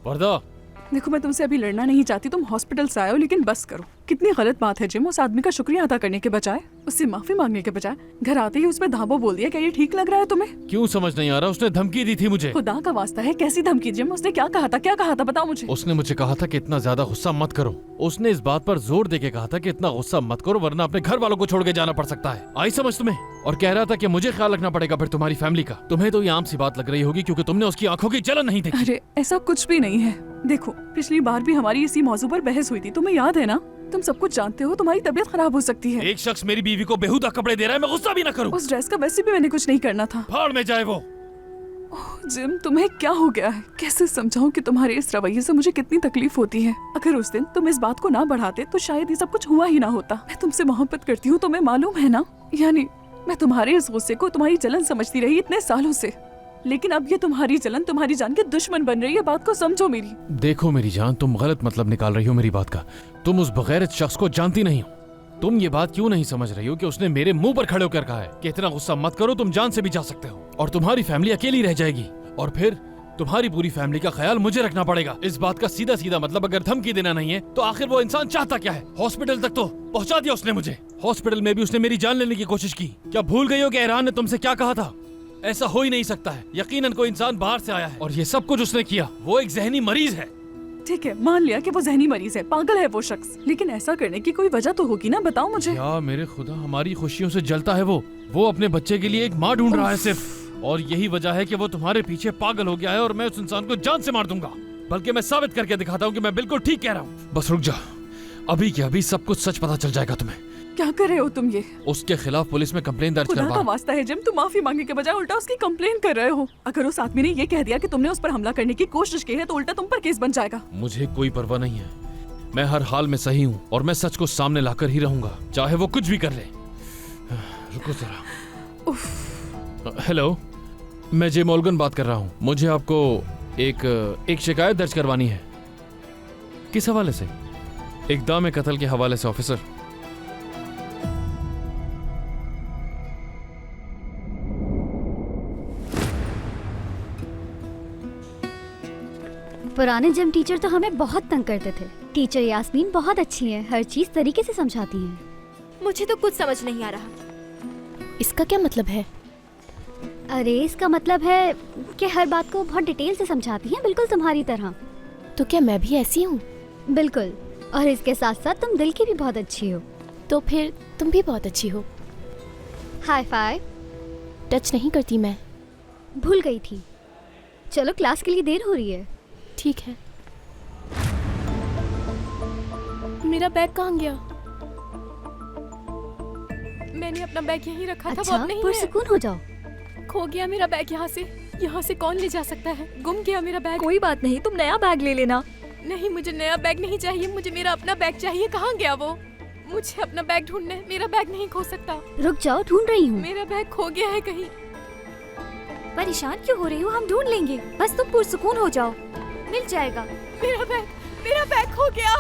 वर्दा, देखो मैं तुमसे अभी लड़ना नहीं चाहती, तुम हॉस्पिटल से आए हो, लेकिन बस करो। कितनी गलत बात है जिम, उस आदमी का शुक्रिया अदा करने के बजाय, उससे माफी मांगने के बजाय घर आते ही उस पर धाबो बोल दिया। क्या ये ठीक लग रहा है तुम्हें? क्यों समझ नहीं आ रहा? उसने धमकी दी थी मुझे। खुदा का वास्ता है, कैसी धमकी जिम? उसने क्या कहा था? क्या कहा था बताओ मुझे। उसने मुझे कहा था कि इतना ज्यादा गुस्सा मत करो। उसने इस बात पर जोर देके कहा था कि इतना गुस्सा मत करो वरना अपने घर वालों को छोड़ के जाना पड़ सकता है। आई समझ तुम्हें? और कह रहा था कि मुझे ख्याल रखना पड़ेगा फिर तुम्हारी फैमिली का। तुम्हें तो ये आम सी बात लग रही होगी क्योंकि तुमने उसकी आंखों की जलन नहीं देखी। अरे ऐसा कुछ भी नहीं है। देखो पिछली बार भी हमारी इसी मौजू पर बहस हुई थी, तुम्हें याद है ना? तुम सब कुछ जानते हो, तुम्हारी तबीयत खराब हो सकती है। एक शख्स मेरी बीवी को बेहुदा कपड़े दे रहा है, मैं गुस्सा भी न करूं। उस ड्रेस का वैसे भी मैंने कुछ नहीं करना था। भाड़ में जाए वो। जिम तुम्हें क्या हो गया है? कैसे समझाऊं कि तुम्हारे इस रवैये से मुझे कितनी तकलीफ होती है। अगर उस दिन तुम इस बात को ना बढ़ाते तो शायद ये सब कुछ हुआ ही ना होता। मैं तुमसे मोहब्बत करती हूँ, तुम्हें मालूम है ना? यानी मैं तुम्हारे इस गुस्से को तुम्हारी जलन समझती रही इतने सालों से, लेकिन अब ये तुम्हारी जलन तुम्हारी जान के दुश्मन बन रही है। बात को समझो मेरी। देखो मेरी जान, तुम गलत मतलब निकाल रही हो मेरी बात का। तुम उस बगैरत शख्स को जानती नहीं हो। तुम ये बात क्यों नहीं समझ रही हो कि उसने मेरे मुंह पर खड़े होकर कहा है कि इतना गुस्सा मत करो, तुम जान से भी जा सकते हो और तुम्हारी फैमिली अकेली रह जाएगी और फिर तुम्हारी पूरी फैमिली का ख्याल मुझे रखना पड़ेगा। इस बात का सीधा सीधा मतलब अगर धमकी देना नहीं है तो आखिर वो इंसान चाहता क्या है? हॉस्पिटल तक तो पहुंचा दिया उसने मुझे। हॉस्पिटल में भी उसने मेरी जान लेने की कोशिश की। क्या भूल गई हो कि ईरान ने तुमसे क्या कहा था? ऐसा हो ही नहीं सकता है। यकीनन कोई इंसान बाहर से आया है और ये सब कुछ उसने किया। वो एक जहनी मरीज है। ठीक है, मान लिया कि वो जहनी मरीज है, पागल है वो शख्स, लेकिन ऐसा करने की कोई वजह तो होगी ना? बताओ मुझे। या मेरे खुदा, हमारी खुशियों से जलता है वो अपने बच्चे के लिए एक माँ ढूंढ रहा है सिर्फ। और यही वजह है कि वो तुम्हारे पीछे पागल हो गया है और मैं उस इंसान को जान से मार दूंगा। बल्कि मैं साबित करके दिखाता हूँ कि मैं बिल्कुल ठीक कह रहा हूँ। बस रुक जा, अभी के अभी सब कुछ सच पता चल जाएगा तुम्हें। क्या कर रहे हो तुम ये? उसके खिलाफ पुलिस में कंप्लेन दर्ज खुदा करवा। का वास्ता है जिम, तुम माफी मांगने के बजाय उल्टा उसकी कंप्लेन कर रहे हो। अगर उस आदमी ने ये कह दिया कि तुमने उस पर हमला करने की कोशिश की है तो उल्टा तुम पर केस बन जाएगा। मुझे कोई परवाह नहीं है, मैं हर हाल में सही हूँ और मैं सच को सामने लाकर ही रहूंगा, चाहे वो कुछ भी कर ले। रुको जरा। हेलो, मैं जे मोल्गन बात कर रहा हूँ। मुझे आपको एक शिकायत दर्ज करवानी है। किस हवाले से? इक़दाम कत्ल के हवाले से ऑफिसर। पुराने जिम टीचर तो हमें बहुत तंग करते थे। टीचर यास्मीन बहुत अच्छी है, हर चीज तरीके से समझाती है। मुझे तो कुछ समझ नहीं आ रहा। इसका क्या मतलब है? अरे इसका मतलब है कि हर बात को बहुत डिटेल से समझाती है, बिल्कुल तुम्हारी तरह। तो क्या मैं भी ऐसी हूँ? बिल्कुल, और इसके साथ साथ तुम दिल की भी बहुत अच्छी हो। तो फिर तुम भी बहुत अच्छी हो। Hi fi. टच नहीं करती मैं। भूल गई थी। चलो क्लास के लिए देर हो रही है। ठीक है। मेरा बैग कहाँ गया? मैंने अपना बैग यहीं रखा था। अच्छा, वो अब नहीं पुरसुकून हो जाओ। है। खो गया मेरा बैग। यहाँ से कौन ले जा सकता है? गुम गया मेरा बैग। कोई बात नहीं, तुम नया बैग ले लेना। नहीं, मुझे नया बैग नहीं चाहिए, मुझे मेरा अपना बैग चाहिए। कहाँ गया वो? मुझे अपना बैग ढूंढना है, मेरा बैग नहीं खो सकता। रुक जाओ, ढूंढ रही हूँ। मेरा बैग खो गया है कहीं। परेशान क्यों हो रही हो? हम ढूंढ लेंगे, बस तुम पुरसुकून हो जाओ, मिल जाएगा। मेरा बैग खो गया।